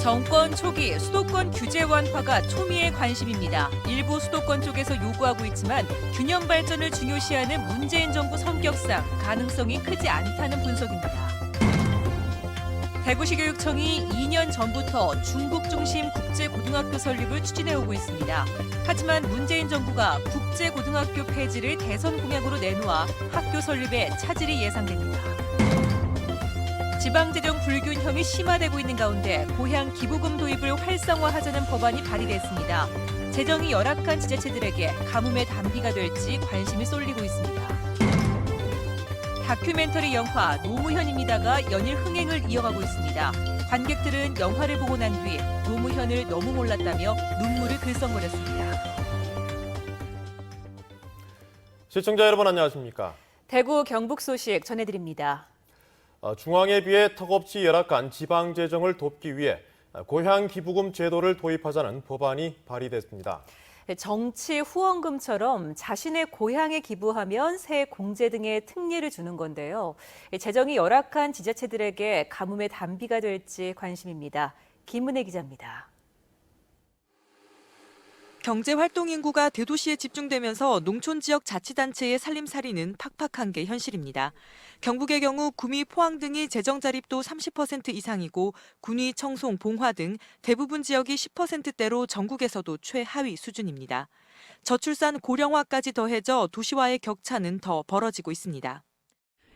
정권 초기 수도권 규제 완화가 초미의 관심입니다. 일부 수도권 쪽에서 요구하고 있지만 균형 발전을 중요시하는 문재인 정부 성격상 가능성이 크지 않다는 분석입니다. 대구시 교육청이 2년 전부터 중국 중심 국제고등학교 설립을 추진해오고 있습니다. 하지만 문재인 정부가 국제고등학교 폐지를 대선 공약으로 내놓아 학교 설립에 차질이 예상됩니다. 지방재정 불균형이 심화되고 있는 가운데 고향 기부금 도입을 활성화하자는 법안이 발의됐습니다. 재정이 열악한 지자체들에게 가뭄의 단비가 될지 관심이 쏠리고 있습니다. 다큐멘터리 영화 노무현입니다가 연일 흥행을 이어가고 있습니다. 관객들은 영화를 보고 난 뒤 노무현을 너무 몰랐다며 눈물을 글썽거렸습니다. 시청자 여러분 안녕하십니까? 대구 경북 소식 전해드립니다. 중앙에 비해 턱없이 열악한 지방 재정을 돕기 위해 고향 기부금 제도를 도입하자는 법안이 발의됐습니다. 정치 후원금처럼 자신의 고향에 기부하면 새 공제 등의 특례를 주는 건데요. 재정이 열악한 지자체들에게 가뭄의 단비가 될지 관심입니다. 김은혜 기자입니다. 경제활동 인구가 대도시에 집중되면서 농촌 지역 자치단체의 살림살이는 팍팍한 게 현실입니다. 경북의 경우 구미, 포항 등이 재정 자립도 30% 이상이고 군위, 청송, 봉화 등 대부분 지역이 10%대로 전국에서도 최하위 수준입니다. 저출산 고령화까지 더해져 도시와의 격차는 더 벌어지고 있습니다.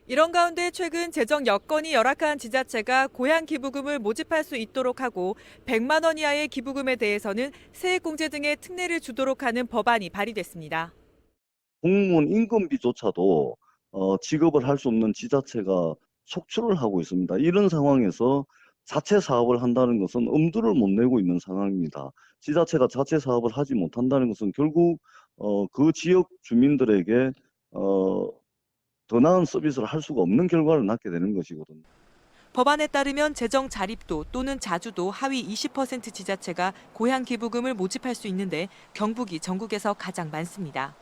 이런 가운데 최근 재정 여건이 열악한 지자체가 고향 기부금을 모집할 수 있도록 하고 100만 원 이하의 기부금에 대해서는 세액공제 등의 특례를 주도록 하는 법안이 발의됐습니다. 공무원 임금비조차도 지급을 할 수 없는 지자체가 속출을 하고 있습니다. 이런 상황에서 자체 사업을 한다는 것은 엄두를 못 내고 있는 상황입니다. 지자체가 자체 사업을 하지 못한다는 것은 결국 그 지역 주민들에게 더 나은 서비스를 할 수가 없는 결과를 낳게 되는 것이거든요. 법안에 따르면 재정 자립도 또는 자주도 하위 20% 지자체가 고향 기부금을 모집할 수 있는데 경북이 전국에서 가장 많습니다.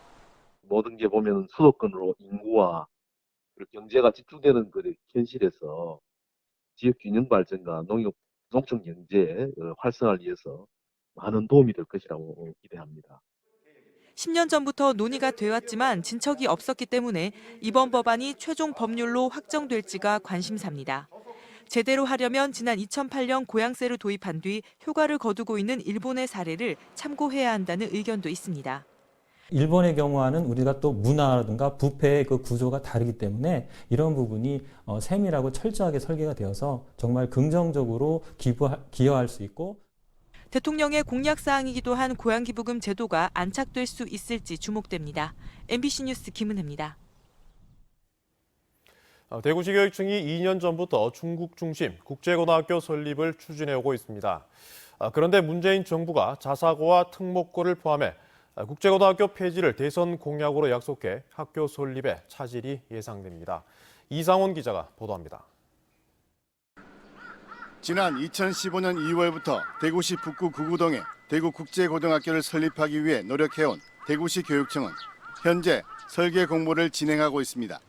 모든 게 보면 수도권으로 인구와 경제가 집중되는 그 현실에서 지역 균형 발전과 농촌 경제 활성화를 위해서 많은 도움이 될 것이라고 기대합니다. 10년 전부터 논의가 되었지만 진척이 없었기 때문에 이번 법안이 최종 법률로 확정될지가 관심사입니다. 제대로 하려면 지난 2008년 고향세를 도입한 뒤 효과를 거두고 있는 일본의 사례를 참고해야 한다는 의견도 있습니다. 일본의 경우와는 우리가 또 문화라든가 부패의 그 구조가 다르기 때문에 이런 부분이 세밀하고 철저하게 설계가 되어서 정말 긍정적으로 기여할 수 있고 대통령의 공약사항이기도 한 고향기부금 제도가 안착될 수 있을지 주목됩니다. MBC 뉴스 김은혜입니다. 대구시 교육청이 2년 전부터 중국 중심 국제고등학교 설립을 추진해오고 있습니다. 그런데 문재인 정부가 자사고와 특목고를 포함해 국제고등학교 폐지를 대선 공약으로 약속해 학교 설립에 차질이 예상됩니다. 이상원 기자가 보도합니다. 지난 2015년 2월부터 대구시 북구 구구동에 대구국제고등학교를 설립하기 위해 노력해온 대구시 교육청은 현재 설계 공모를 진행하고 있습니다.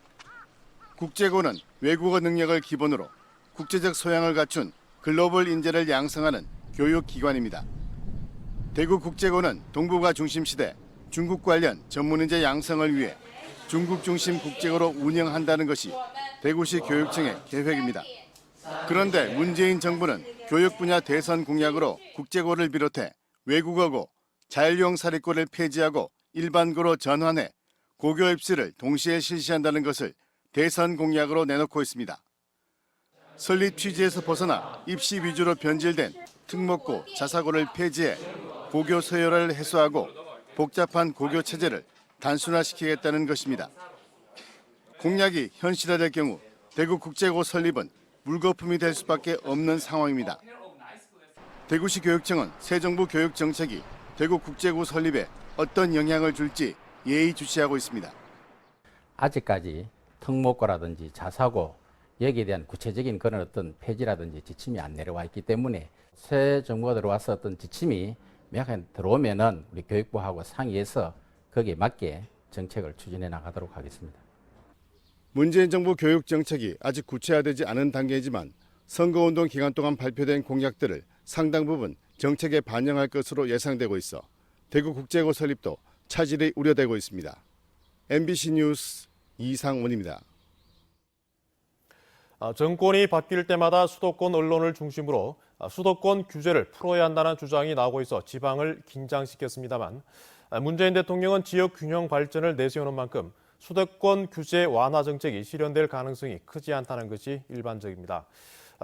국제고는 외국어 능력을 기본으로 국제적 소양을 갖춘 글로벌 인재를 양성하는 교육기관입니다. 대구국제고는 동북아 중심시대 중국 관련 전문인재 양성을 위해 중국 중심 국제고로 운영한다는 것이 대구시 교육청의 계획입니다. 그런데 문재인 정부는 교육 분야 대선 공약으로 국제고를 비롯해 외국어고, 자율용 사립고를 폐지하고 일반고로 전환해 고교 입시를 동시에 실시한다는 것을 대선 공약으로 내놓고 있습니다. 설립 취지에서 벗어나 입시 위주로 변질된 특목고, 자사고를 폐지해 고교 서열화를 해소하고 복잡한 고교 체제를 단순화시키겠다는 것입니다. 공약이 현실화될 경우 대구국제고 설립은 물거품이 될 수밖에 없는 상황입니다. 대구시 교육청은 새 정부 교육 정책이 대구국제고 설립에 어떤 영향을 줄지 예의주시하고 있습니다. 아직까지 특목고라든지 자사고 여기에 대한 구체적인 그런 어떤 폐지라든지 지침이 안 내려와 있기 때문에 새 정부가 들어와서 어떤 지침이 명확하게 들어오면은 우리 교육부하고 상의해서 거기에 맞게 정책을 추진해 나가도록 하겠습니다. 문재인 정부 교육 정책이 아직 구체화되지 않은 단계이지만 선거운동 기간 동안 발표된 공약들을 상당 부분 정책에 반영할 것으로 예상되고 있어 대구국제고 설립도 차질이 우려되고 있습니다. MBC 뉴스 이상원입니다. 정권이 바뀔 때마다 수도권 언론을 중심으로 수도권 규제를 풀어야 한다는 주장이 나오고 있어 지방을 긴장시켰습니다만 문재인 대통령은 지역 균형 발전을 내세우는 만큼 수도권 규제 완화 정책이 실현될 가능성이 크지 않다는 것이 일반적입니다.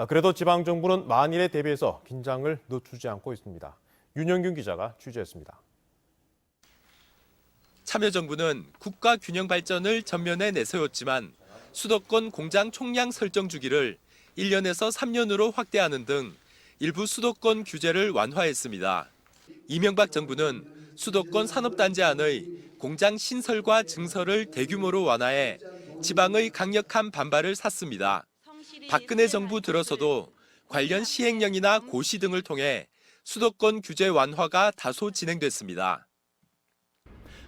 그래도 지방정부는 만일에 대비해서 긴장을 늦추지 않고 있습니다. 윤영균 기자가 취재했습니다. 참여정부는 국가 균형 발전을 전면에 내세웠지만 수도권 공장 총량 설정 주기를 1년에서 3년으로 확대하는 등 일부 수도권 규제를 완화했습니다. 이명박 정부는 수도권 산업단지 안의 공장 신설과 증설을 대규모로 완화해 지방의 강력한 반발을 샀습니다. 박근혜 정부 들어서도 관련 시행령이나 고시 등을 통해 수도권 규제 완화가 다소 진행됐습니다.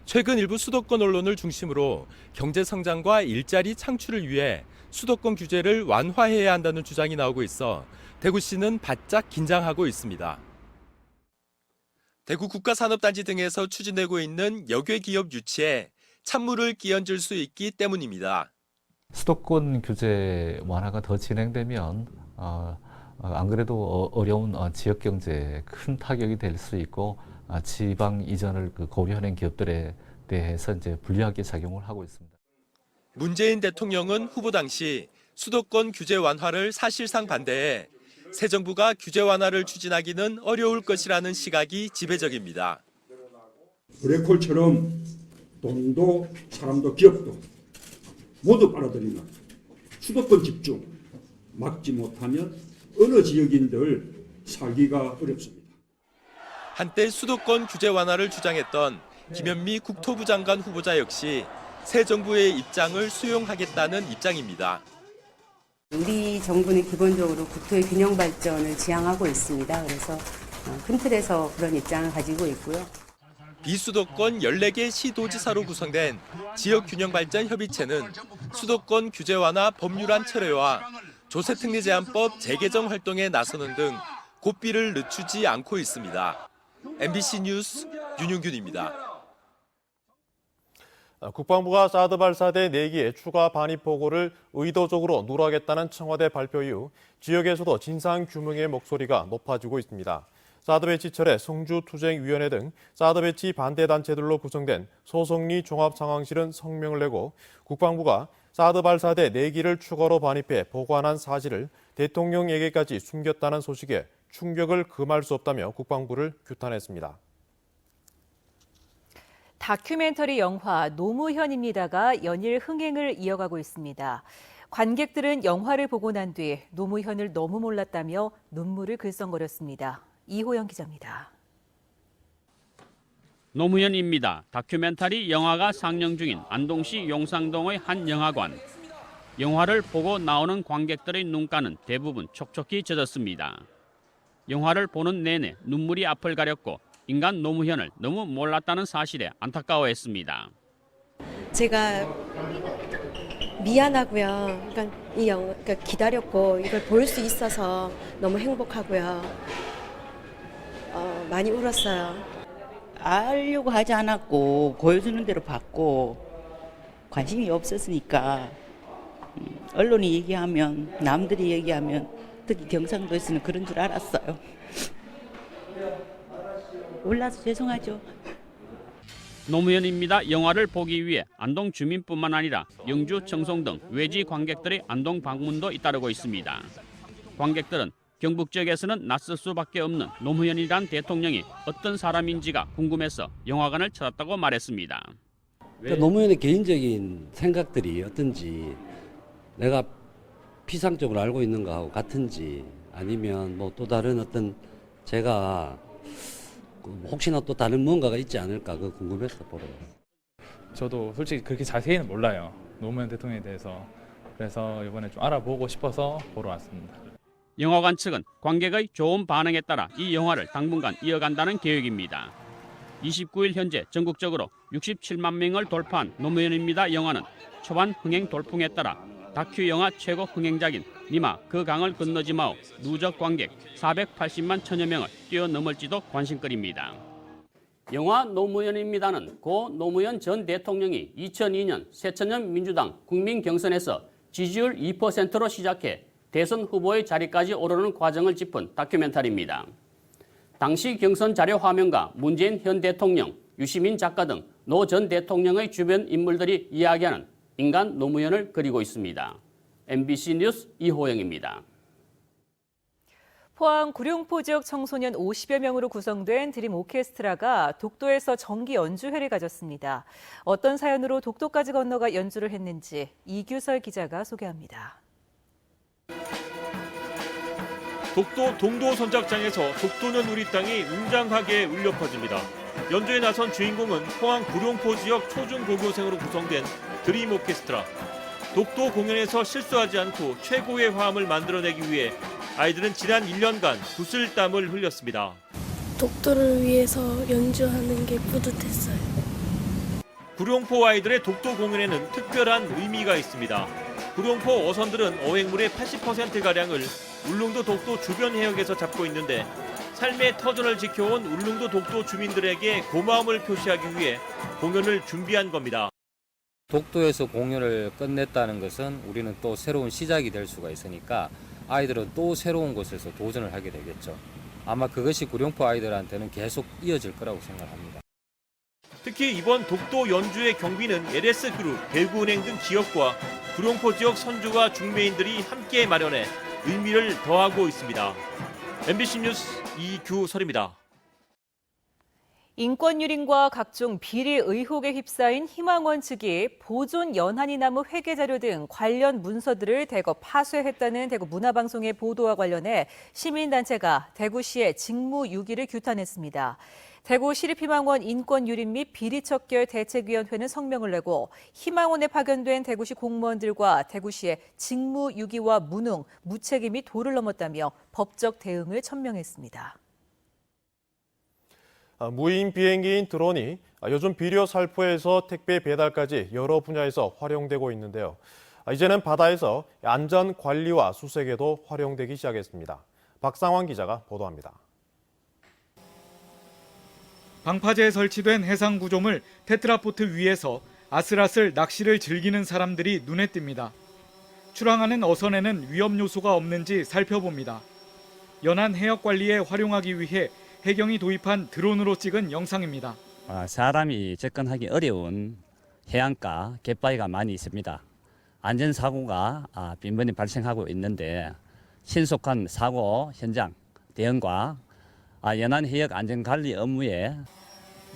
최근 일부 수도권 언론을 중심으로 경제 성장과 일자리 창출을 위해 수도권 규제를 완화해야 한다는 주장이 나오고 있어 대구시는 바짝 긴장하고 있습니다. 대구 국가산업단지 등에서 추진되고 있는 역외 기업 유치에 찬물을 끼얹을 수 있기 때문입니다. 수도권 규제 완화가 더 진행되면 안 그래도 어려운 지역 경제에 큰 타격이 될 수 있고 지방 이전을 고려하는 기업들에 대해서 이제 불리하게 작용을 하고 있습니다. 문재인 대통령은 후보 당시 수도권 규제 완화를 사실상 반대해 새 정부가 규제 완화를 추진하기는 어려울 것이라는 시각이 지배적입니다. 블랙홀처럼 돈도 사람도 기업도 모두 빨아들이는 수도권 집중 막지 못하면 어느 지역인들 살기가 어렵습니다. 한때 수도권 규제 완화를 주장했던 김현미 국토부 장관 후보자 역시 새 정부의 입장을 수용하겠다는 입장입니다. 우리 정부는 기본적으로 국토의 균형 발전을 지향하고 있습니다. 그래서 큰 틀에서 그런 입장을 가지고 있고요. 비수도권 14개 시도지사로 구성된 지역균형발전협의체는 수도권 규제 완화 법률안 철회와 조세특례제한법 재개정 활동에 나서는 등 고삐를 늦추지 않고 있습니다. MBC 뉴스 윤용균입니다. 국방부가 사드 발사대 4기의 추가 반입 보고를 의도적으로 누락했다는 청와대 발표 이후 지역에서도 진상규명의 목소리가 높아지고 있습니다. 사드 배치 철회 성주투쟁위원회 등 사드 배치 반대 단체들로 구성된 소성리 종합상황실은 성명을 내고 국방부가 사드 발사대 4기를 추가로 반입해 보관한 사실을 대통령에게까지 숨겼다는 소식에 충격을 금할 수 없다며 국방부를 규탄했습니다. 다큐멘터리 영화 노무현입니다가 연일 흥행을 이어가고 있습니다. 관객들은 영화를 보고 난 뒤 노무현을 너무 몰랐다며 눈물을 글썽거렸습니다. 이호영 기자입니다. 노무현입니다. 다큐멘터리 영화가 상영 중인 안동시 용상동의 한 영화관. 영화를 보고 나오는 관객들의 눈가는 대부분 촉촉히 젖었습니다. 영화를 보는 내내 눈물이 앞을 가렸고 인간 노무현을 너무 몰랐다는 사실에 안타까워했습니다. 제가 미안하고요. 그러니까 기다렸고 이걸 볼 수 있어서 너무 행복하고요. 많이 울었어요. 알려고 하지 않았고 보여주는 대로 봤고 관심이 없었으니까 언론이 얘기하면 남들이 얘기하면 특히 경상도에서는 그런 줄 알았어요. 몰라서 죄송하죠. 노무현입니다. 영화를 보기 위해 안동 주민뿐만 아니라 영주, 청송 등 외지 관객들의 안동 방문도 잇따르고 있습니다. 관객들은 경북 지역에서는 낯설 수밖에 없는 노무현이란 대통령이 어떤 사람인지가 궁금해서 영화관을 찾았다고 말했습니다. 그러니까 노무현의 개인적인 생각들이 어떤지 내가 피상적으로 알고 있는 거하고 같은지 아니면 뭐 또 다른 어떤 제가 혹시나 또 다른 뭔가가 있지 않을까 그거 궁금해서 보러 왔어요. 저도 솔직히 그렇게 자세히는 몰라요. 노무현 대통령에 대해서. 그래서 이번에 좀 알아보고 싶어서 보러 왔습니다. 영화관 측은 관객의 좋은 반응에 따라 이 영화를 당분간 이어간다는 계획입니다. 29일 현재 전국적으로 67만 명을 돌파한 노무현입니다 영화는 초반 흥행 돌풍에 따라 다큐 영화 최고 흥행작인 니마 그 강을 건너지 마오 누적 관객 480만 천여 명을 뛰어넘을지도 관심거리입니다. 영화 노무현입니다는 고 노무현 전 대통령이 2002년 새천년 민주당 국민 경선에서 지지율 2%로 시작해 대선 후보의 자리까지 오르는 과정을 짚은 다큐멘터리입니다. 당시 경선 자료 화면과 문재인 현 대통령, 유시민 작가 등 노 전 대통령의 주변 인물들이 이야기하는 인간 노무현을 그리고 있습니다. MBC 뉴스 이호영입니다. 포항 구룡포 지역 청소년 50여 명으로 구성된 드림 오케스트라가 독도에서 정기 연주회를 가졌습니다. 어떤 사연으로 독도까지 건너가 연주를 했는지 이규설 기자가 소개합니다. 독도 동도 선착장에서 독도는 우리 땅이 웅장하게 울려 퍼집니다. 연주에 나선 주인공은 포항 구룡포 지역 초중고교생으로 구성된 드림 오케스트라. 독도 공연에서 실수하지 않고 최고의 화음을 만들어내기 위해 아이들은 지난 1년간 구슬땀을 흘렸습니다. 독도를 위해서 연주하는 게 뿌듯했어요. 구룡포 아이들의 독도 공연에는 특별한 의미가 있습니다. 구룡포 어선들은 어획물의 80%가량을 울릉도 독도 주변 해역에서 잡고 있는데 삶의 터전을 지켜온 울릉도 독도 주민들에게 고마움을 표시하기 위해 공연을 준비한 겁니다. 독도에서 공연을 끝냈다는 것은 우리는 또 새로운 시작이 될 수가 있으니까 아이들은 또 새로운 곳에서 도전을 하게 되겠죠. 아마 그것이 구룡포 아이들한테는 계속 이어질 거라고 생각합니다. 특히 이번 독도 연주의 경비는 LS그룹, 대구은행 등 기업과 구룡포 지역 선주와 중매인들이 함께 마련해 의미를 더하고 있습니다. MBC 뉴스 이규설입니다. 인권유린과 각종 비리 의혹에 휩싸인 희망원 측이 보존 연한이나무 회계 자료 등 관련 문서들을 대거 파쇄했다는 대구 문화방송의 보도와 관련해 시민단체가 대구시에 직무유기를 규탄했습니다. 대구시립희망원 인권유린 및 비리척결 대책위원회는 성명을 내고 희망원에 파견된 대구시 공무원들과 대구시의 직무유기와 무능, 무책임이 도를 넘었다며 법적 대응을 천명했습니다. 무인 비행기인 드론이 요즘 비료 살포에서 택배 배달까지 여러 분야에서 활용되고 있는데요. 이제는 바다에서 안전 관리와 수색에도 활용되기 시작했습니다. 박상환 기자가 보도합니다. 방파제에 설치된 해상 구조물 테트라포트 위에서 아슬아슬 낚시를 즐기는 사람들이 눈에 띕니다. 출항하는 어선에는 위험 요소가 없는지 살펴봅니다. 연안 해역 관리에 활용하기 위해 해경이 도입한 드론으로 찍은 영상입니다. 사람이 접근하기 어려운 해안가 갯바위가 많이 있습니다. 안전사고가 빈번히 발생하고 있는데 신속한 사고 현장 대응과 연안 해역 안전관리 업무에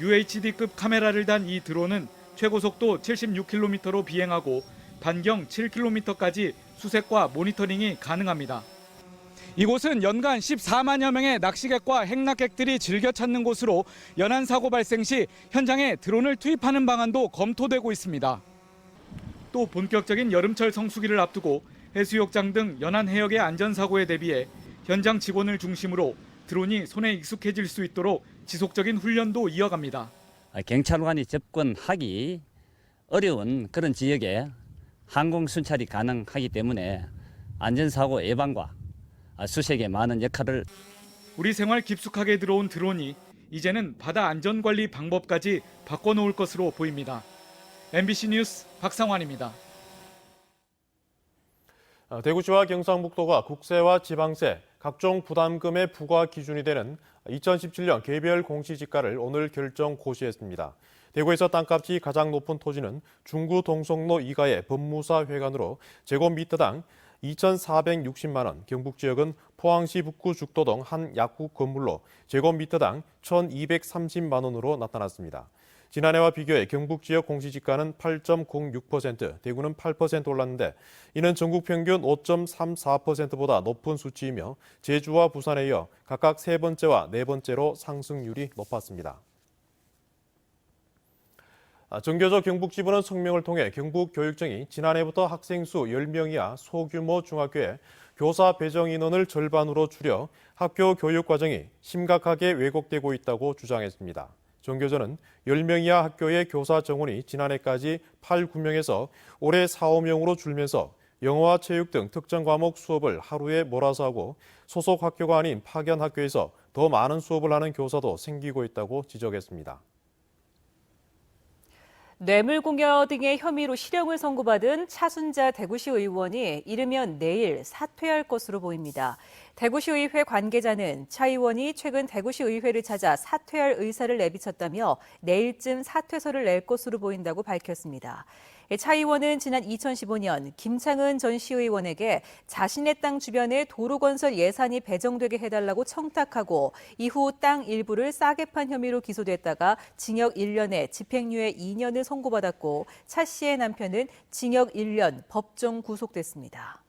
UHD급 카메라를 단 이 드론은 최고속도 76km로 비행하고 반경 7km까지 수색과 모니터링이 가능합니다. 이곳은 연간 14만여 명의 낚시객과 행락객들이 즐겨 찾는 곳으로 연안 사고 발생 시 현장에 드론을 투입하는 방안도 검토되고 있습니다. 또 본격적인 여름철 성수기를 앞두고 해수욕장 등 연안 해역의 안전사고에 대비해 현장 직원을 중심으로 드론이 손에 익숙해질 수 있도록 지속적인 훈련도 이어갑니다. 경찰관이 접근하기 어려운 그런 지역에 항공 순찰이 가능하기 때문에 안전사고 예방과 수색에 많은 역할을. 우리 생활 깊숙하게 들어온 드론이 이제는 바다 안전관리 방법까지 바꿔놓을 것으로 보입니다. MBC 뉴스 박상환입니다. 대구시와 경상북도가 국세와 지방세, 각종 부담금의 부과 기준이 되는 2017년 개별 공시지가를 오늘 결정 고시했습니다. 대구에서 땅값이 가장 높은 토지는 중구 동성로 이가의 법무사 회관으로 제곱미터당 2,460만 원, 경북 지역은 포항시 북구 죽도동 한 약국 건물로 제곱미터당 1,230만 원으로 나타났습니다. 지난해와 비교해 경북 지역 공시지가는 8.06%, 대구는 8% 올랐는데 이는 전국 평균 5.34%보다 높은 수치이며 제주와 부산에 이어 각각 세 번째와 네 번째로 상승률이 높았습니다. 정교조 경북지부는 성명을 통해 경북교육청이 지난해부터 학생 수 10명 이하 소규모 중학교에 교사 배정 인원을 절반으로 줄여 학교 교육 과정이 심각하게 왜곡되고 있다고 주장했습니다. 정교조는 10명 이하 학교의 교사 정원이 지난해까지 8, 9명에서 올해 4, 5명으로 줄면서 영어와 체육 등 특정 과목 수업을 하루에 몰아서 하고 소속 학교가 아닌 파견 학교에서 더 많은 수업을 하는 교사도 생기고 있다고 지적했습니다. 뇌물공여 등의 혐의로 실형을 선고받은 차순자 대구시 의원이 이르면 내일 사퇴할 것으로 보입니다. 대구시의회 관계자는 차 의원이 최근 대구시 의회를 찾아 사퇴할 의사를 내비쳤다며 내일쯤 사퇴서를 낼 것으로 보인다고 밝혔습니다. 차 의원은 지난 2015년 김창은 전 시의원에게 자신의 땅 주변에 도로 건설 예산이 배정되게 해달라고 청탁하고 이후 땅 일부를 싸게 판 혐의로 기소됐다가 징역 1년에 집행유예 2년을 선고받았고 차 씨의 남편은 징역 1년 법정 구속됐습니다.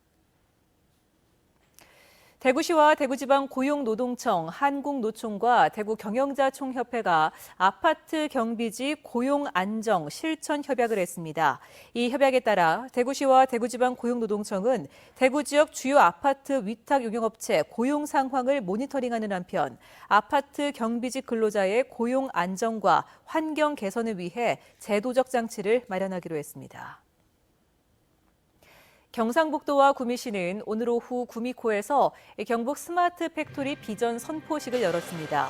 대구시와 대구지방고용노동청, 한국노총과 대구경영자총협회가 아파트 경비지 고용안정 실천 협약을 했습니다. 이 협약에 따라 대구시와 대구지방고용노동청은 대구 지역 주요 아파트 위탁 용역업체 고용 상황을 모니터링하는 한편 아파트 경비지 근로자의 고용 안정과 환경 개선을 위해 제도적 장치를 마련하기로 했습니다. 경상북도와 구미시는 오늘 오후 구미코에서 경북 스마트 팩토리 비전 선포식을 열었습니다.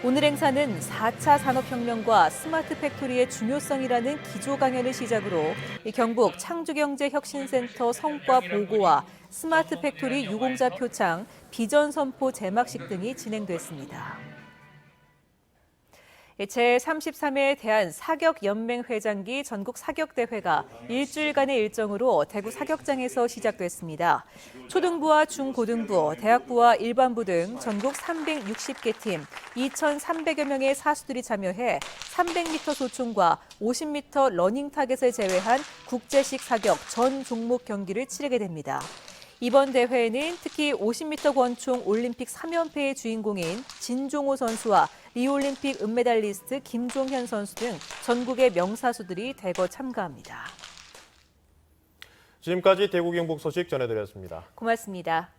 오늘 행사는 4차 산업혁명과 스마트 팩토리의 중요성이라는 기조 강연을 시작으로 경북 창조경제혁신센터 성과 보고와 스마트 팩토리 유공자 표창, 비전 선포 제막식 등이 진행됐습니다. 제33회 대한사격연맹 회장기 전국 사격대회가 일주일간의 일정으로 대구 사격장에서 시작됐습니다. 초등부와 중고등부, 대학부와 일반부 등 전국 360개 팀 2,300여 명의 사수들이 참여해 300m 소총과 50m 러닝 타겟을 제외한 국제식 사격 전 종목 경기를 치르게 됩니다. 이번 대회에는 특히 50m 권총 올림픽 3연패의 주인공인 진종호 선수와 리올림픽 은메달리스트 김종현 선수 등 전국의 명사수들이 대거 참가합니다. 지금까지 대구 경북 소식 전해드렸습니다. 고맙습니다.